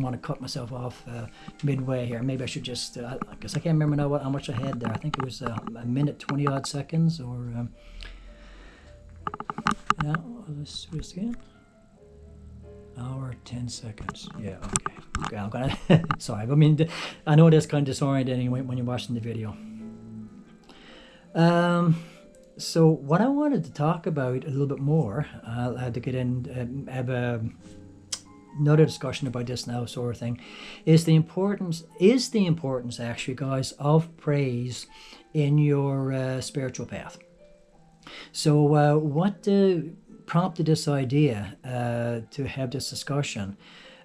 don't want to cut myself off midway here. Maybe I should just, because I can't remember now how much I had there. I think it was a minute 20 odd seconds, or yeah, let's do this again. Hour 10 seconds. Yeah, okay, I'm gonna sorry, I mean, I know that's kind of disorienting when you're watching the video. So what I wanted to talk about a little bit more, I had to get in, have another discussion about this now, sort of thing, is the importance actually, guys, of praise in your spiritual path. So what prompted this idea to have this discussion?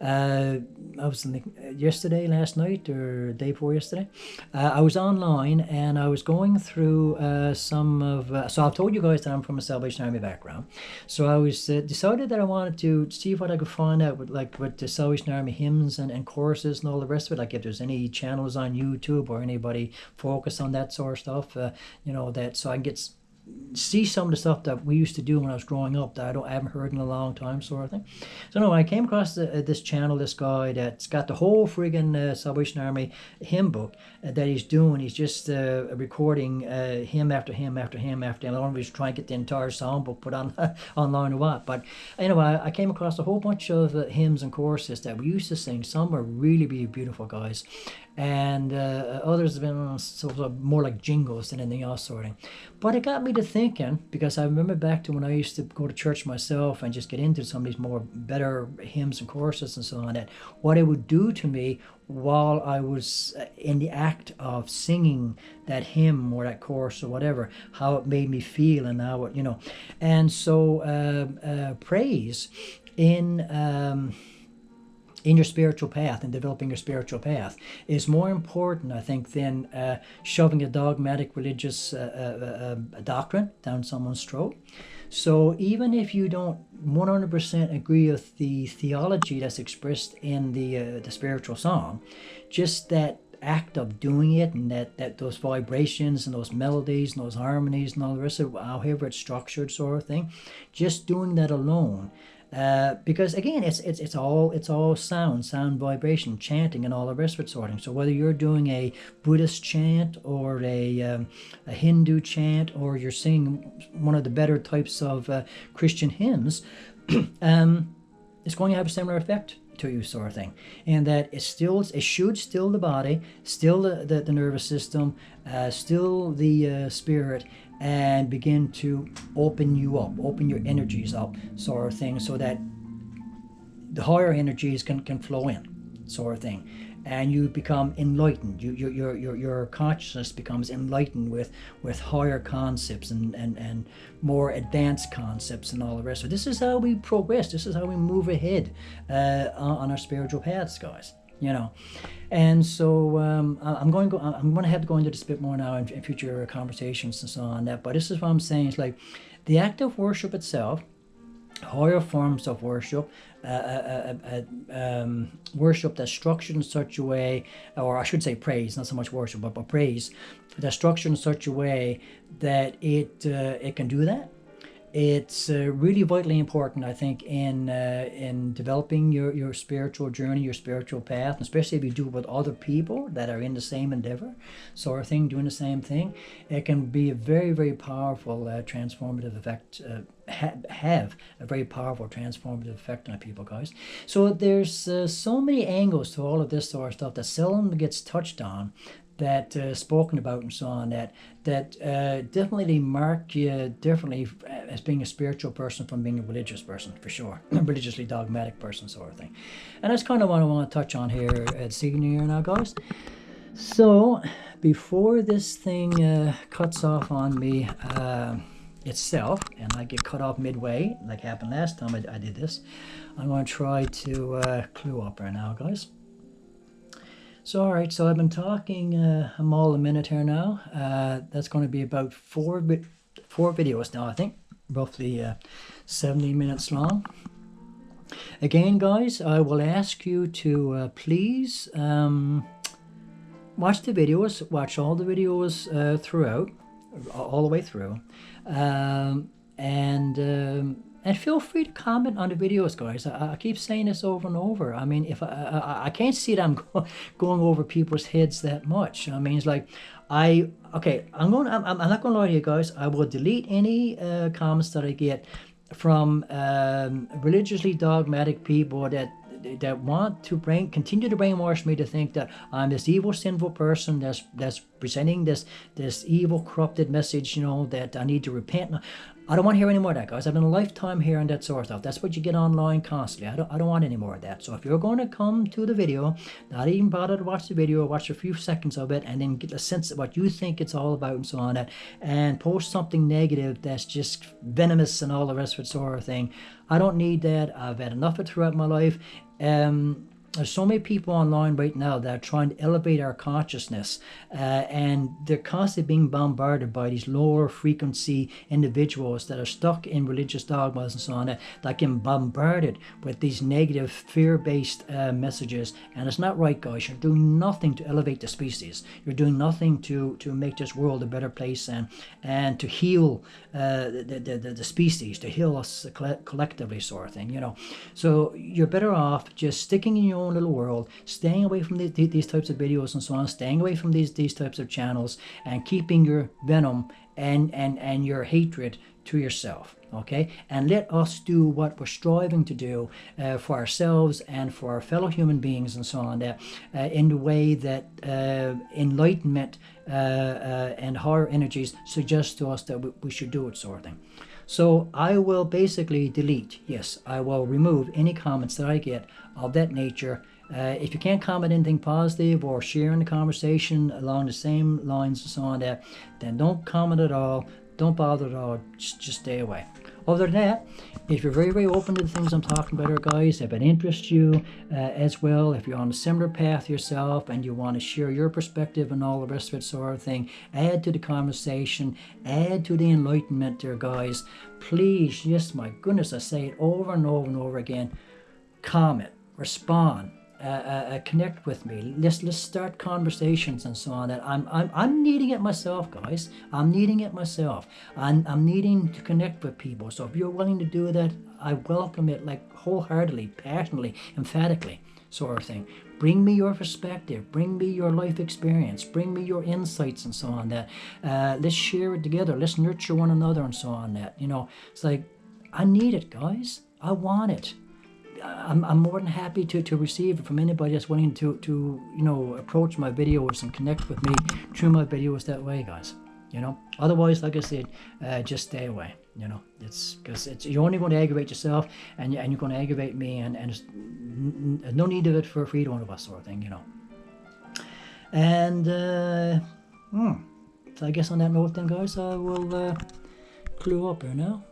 I was last night or day before yesterday, I was online and I was going through so I've told you guys that I'm from a Salvation Army background. So I was decided that I wanted to see what I could find out with the Salvation Army hymns and choruses and all the rest of it, like if there's any channels on YouTube or anybody focused on that sort of stuff, that so I can see some of the stuff that we used to do when I was growing up that I haven't heard in a long time, sort of thing. So no, I came across this channel, this guy that's got the whole friggin' Salvation Army hymn book that he's doing. He's just recording hymn after hymn after hymn after hymn. I don't know if he's trying to get the entire songbook put on online or what, but anyway, I came across a whole bunch of hymns and choruses that we used to sing. Some were really, really beautiful, guys, and others have been sort of more like jingles than anything else, sort of thing. But it got me to thinking, because I remember back to when I used to go to church myself and just get into some of these more better hymns and choruses and so on, that what it would do to me while I was in the act of singing that hymn or that chorus or whatever, how it made me feel and how it, and so praise in your spiritual path and developing your spiritual path is more important, I think, than shoving a dogmatic religious doctrine down someone's throat. So even if you don't 100% agree with the theology that's expressed in the spiritual song, just that act of doing it, and that those vibrations and those melodies and those harmonies and all the rest of it, however it's structured, sort of thing, just doing that alone. Because again, it's all sound vibration, chanting, and all the rest of it, sorting. So whether you're doing a Buddhist chant or a Hindu chant, or you're singing one of the better types of Christian hymns, it's going to have a similar effect to you, sort of thing. And that it should still the body, still the nervous system, still the spirit, and begin to open you up, open your energies up, sort of thing, so that the higher energies can flow in, sort of thing, and you become enlightened. Your consciousness becomes enlightened with higher concepts and more advanced concepts and all the rest. So this is how we progress. This is how we move ahead on our spiritual paths, guys. And so I'm going to have to go into this a bit more now in future conversations and so on. But this is what I'm saying. It's like the act of worship itself, higher forms of worship, worship that's structured in such a way, or I should say praise, not so much worship, but praise, that's structured in such a way that it can do that. It's really vitally important, I think, in developing your spiritual journey, your spiritual path, and especially if you do it with other people that are in the same endeavor, sort of thing, doing the same thing. It can be a very, very powerful transformative effect, have a very powerful transformative effect on people, guys. So there's so many angles to all of this sort of stuff that seldom gets touched on, that spoken about and so on, that definitely mark you differently as being a spiritual person from being a religious person, for sure, a religiously dogmatic person, sort of thing. And that's kind of what I want to touch on here this evening here now, guys. So before this thing cuts off on me itself, and I get cut off midway, like happened last time I did this, I'm going to try to clue up right now, guys. So, all right, so I've been talking, I'm all a minute here now. That's going to be about four videos now, I think, roughly 70 minutes long. Again, guys, I will ask you to please watch the videos, watch all the videos throughout, all the way through, and And feel free to comment on the videos, guys. I keep saying this over and over. I mean, if I can't see that I'm going over people's heads that much. I mean, it's like, I'm not going to lie to you guys. I will delete any comments that I get from religiously dogmatic people that want to continue to brainwash me to think that I'm this evil, sinful person that's presenting this evil, corrupted message, that I need to repent. I don't want to hear any more of that, guys. I've been a lifetime hearing that sort of stuff. That's what you get online constantly. I don't want any more of that. So if you're going to come to the video, not even bother to watch the video, watch a few seconds of it, and then get a sense of what you think it's all about and so on, and post something negative that's just venomous and all the rest of it sort of thing, I don't need that. I've had enough of it throughout my life. There's so many people online right now that are trying to elevate our consciousness, and they're constantly being bombarded by these lower frequency individuals that are stuck in religious dogmas and so on, that get bombarded with these negative fear-based messages. And it's not right, guys. You're doing nothing to elevate the species. You're doing nothing to make this world a better place and to heal the species, to heal us collectively, sort of thing. So you're better off just sticking in your own little world, staying away from these types of videos and so on, staying away from these types of channels, and keeping your venom and your hatred to yourself. Okay, and let us do what we're striving to do for ourselves and for our fellow human beings and so on, that in the way that enlightenment and higher energies suggest to us that we should do it, sort of thing. So I will basically delete, yes, I will remove any comments that I get of that nature. If you can't comment anything positive or share in the conversation along the same lines and so on, then don't comment at all, don't bother at all, just stay away. Other than that, if you're very, very open to the things I'm talking about here, guys, if it interests you as well, if you're on a similar path yourself and you want to share your perspective and all the rest of it sort of thing, add to the conversation, add to the enlightenment there, guys. Please, yes, my goodness, I say it over and over and over again, comment, respond, connect with me. Let's start conversations and so on. That I'm needing it myself, guys. I'm needing it myself. I'm needing to connect with people. So if you're willing to do that, I welcome it, like wholeheartedly, passionately, emphatically, sort of thing. Bring me your perspective. Bring me your life experience. Bring me your insights and so on. That let's share it together. Let's nurture one another and so on. That it's like, I need it, guys. I want it. I'm more than happy to receive it from anybody that's willing to approach my videos and connect with me through my videos that way, guys. Otherwise, like I said, just stay away. It's because you're only going to aggravate yourself, and you're going to aggravate me, and there's no need of it for either one of us, sort of thing. And so I guess on that note, then, guys, I will clue up here now.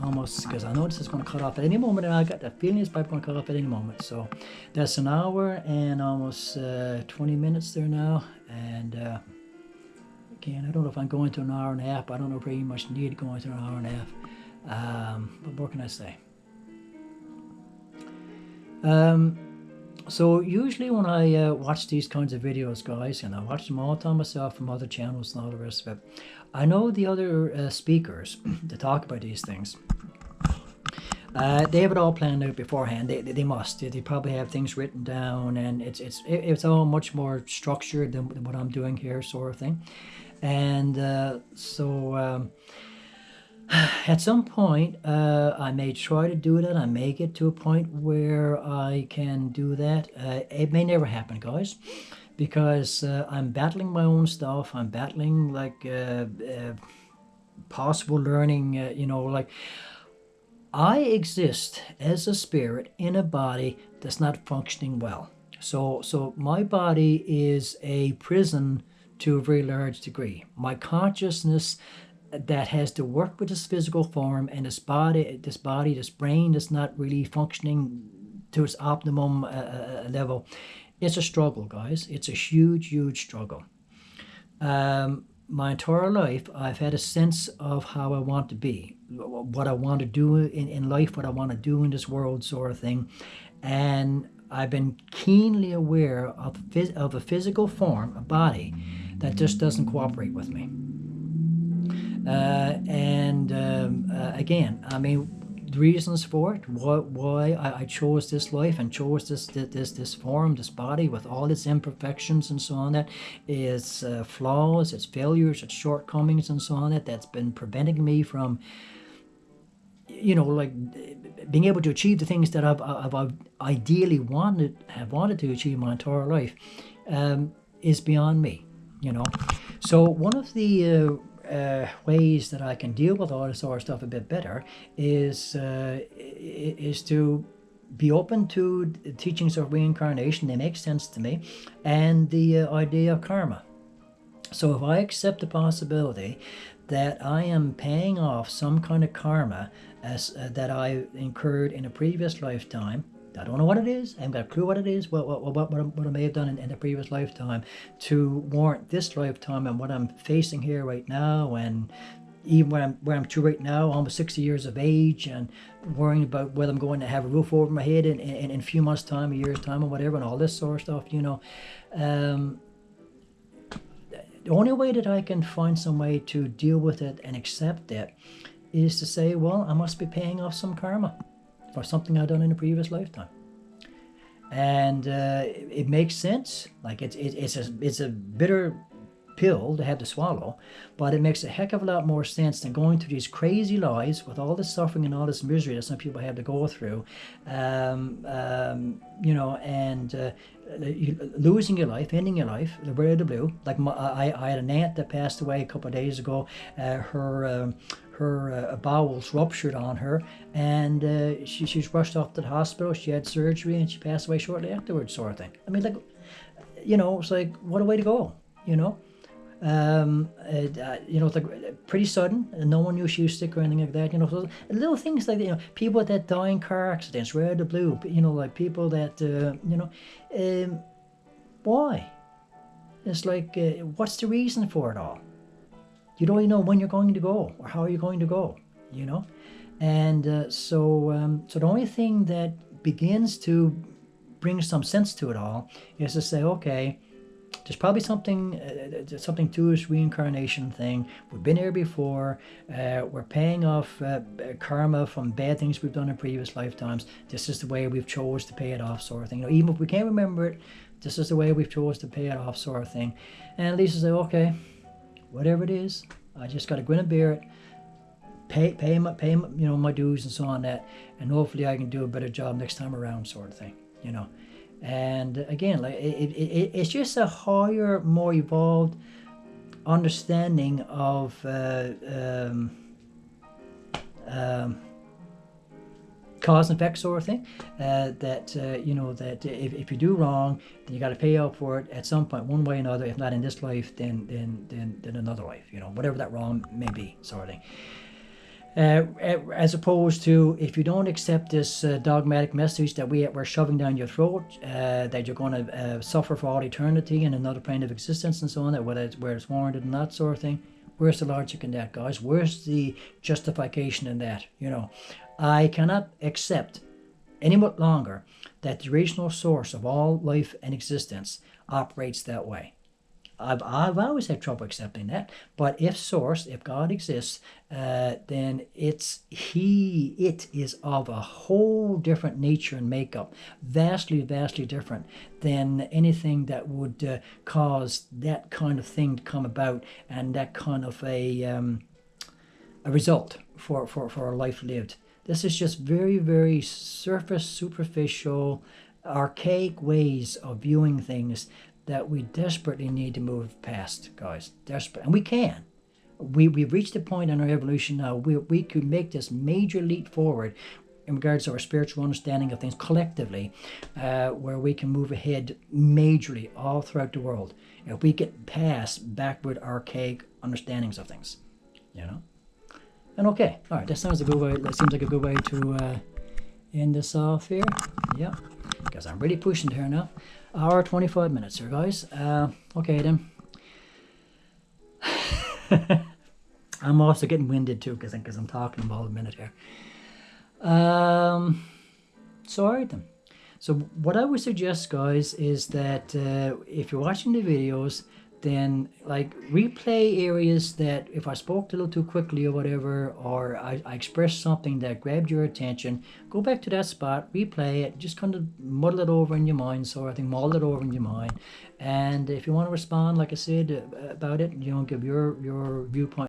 Almost, because I know this is going to cut off at any moment, and I got that feeling it's probably going to cut off at any moment. So that's an hour and almost 20 minutes there now. And again, I don't know if I'm going to an hour and a half. I don't know pretty much need going to an hour and a half. But what can I say? So usually when I watch these kinds of videos, guys, and I watch them all the time myself from other channels and all the rest of it, I know the other speakers that talk about these things. They have it all planned out beforehand. They must. They probably have things written down, and it's all much more structured than what I'm doing here, sort of thing. And so at some point, I may try to do that. I may get to a point where I can do that. It may never happen, guys, because I'm battling my own stuff. I'm battling possible learning. Like I exist as a spirit in a body that's not functioning well. So my body is a prison to a very large degree. My consciousness that has to work with this physical form, and this brain that's not really functioning to its optimum level. It's a struggle, guys. It's a huge, huge struggle. My entire life, I've had a sense of how I want to be, what I want to do in life, what I want to do in this world, sort of thing. And I've been keenly aware of a physical form, a body, that just doesn't cooperate with me. Again, I mean, reasons for it, why I chose this life and chose this form, this body with all its imperfections and so on, that its flaws, its failures, its shortcomings and so on, that's been preventing me from, like being able to achieve the things that I've ideally have wanted to achieve my entire life, is beyond me. So one of the ways that I can deal with all this sort of stuff a bit better is to be open to the teachings of reincarnation. They make sense to me, and the idea of karma. So if I accept the possibility that I am paying off some kind of karma that I incurred in a previous lifetime, I don't know what it is. I haven't got a clue what it is. What I may have done in the previous lifetime to warrant this lifetime and what I'm facing here right now, and even where I'm to right now, almost 60 years of age, and worrying about whether I'm going to have a roof over my head in a few months' time, a year's time, or whatever, and all this sort of stuff. The only way that I can find some way to deal with it and accept it is to say, well, I must be paying off some karma for something I've done in a previous lifetime. And it makes sense. Like it's a bitter pill to have to swallow, but it makes a heck of a lot more sense than going through these crazy lives with all this suffering and all this misery that some people have to go through, and losing your life, ending your life, the way of the blue. Like I had an aunt that passed away a couple of days ago. Her bowels ruptured on her, and she's rushed off to the hospital. She had surgery, and she passed away shortly afterwards, sort of thing. I mean, it's like, what a way to go, it's like pretty sudden, and no one knew she was sick or anything like that. So little things like people that die in car accidents, right out of the blue. Like people that why? It's like, what's the reason for it all? You don't even know when you're going to go or how you're going to go. And so the only thing that begins to bring some sense to it all is to say, okay, there's probably something to this reincarnation thing. We've been here before. We're paying off karma from bad things we've done in previous lifetimes. This is the way we've chose to pay it off, sort of thing. Even if we can't remember it, this is the way we've chose to pay it off, sort of thing. And at least say, okay, whatever it is, I just got to grin and bear it. Pay my dues and so on, and hopefully I can do a better job next time around, sort of thing. And again, like it's just a higher, more evolved understanding of cause and effect, sort of thing. That if you do wrong, then you got to pay out for it at some point, one way or another. If not in this life, then another life. Whatever that wrong may be, sort of thing. As opposed to, if you don't accept this dogmatic message that we're shoving down your throat, that you're going to suffer for all eternity in another plane of existence and so on, that where it's warranted and that sort of thing, where's the logic in that, guys? Where's the justification in that? I cannot accept any longer that the original source of all life and existence operates that way. I've always had trouble accepting that. But if God exists, then it is of a whole different nature and makeup, vastly, vastly different than anything that would cause that kind of thing to come about, and that kind of a result for a life lived. This is just very, very surface, superficial, archaic ways of viewing things that we desperately need to move past, guys. Desperate, and we can. We've reached a point in our evolution now we could make this major leap forward in regards to our spiritual understanding of things collectively, where we can move ahead majorly all throughout the world if we get past backward, archaic understandings of things, And okay, all right, that sounds a good way. That seems like a good way to end this off here. Yeah, because I'm really pushing here now. Hour 25 minutes here, guys. Okay then. I'm also getting winded too because I'm talking about a minute here. So alright then. So what I would suggest, guys, is that if you're watching the videos, then like replay areas that if I spoke a little too quickly or whatever, or I expressed something that grabbed your attention, go back to that spot, replay it, just kind of muddle it over in your mind, sort of thing, mull it over in your mind. And if you want to respond, like I said, about it, give your viewpoint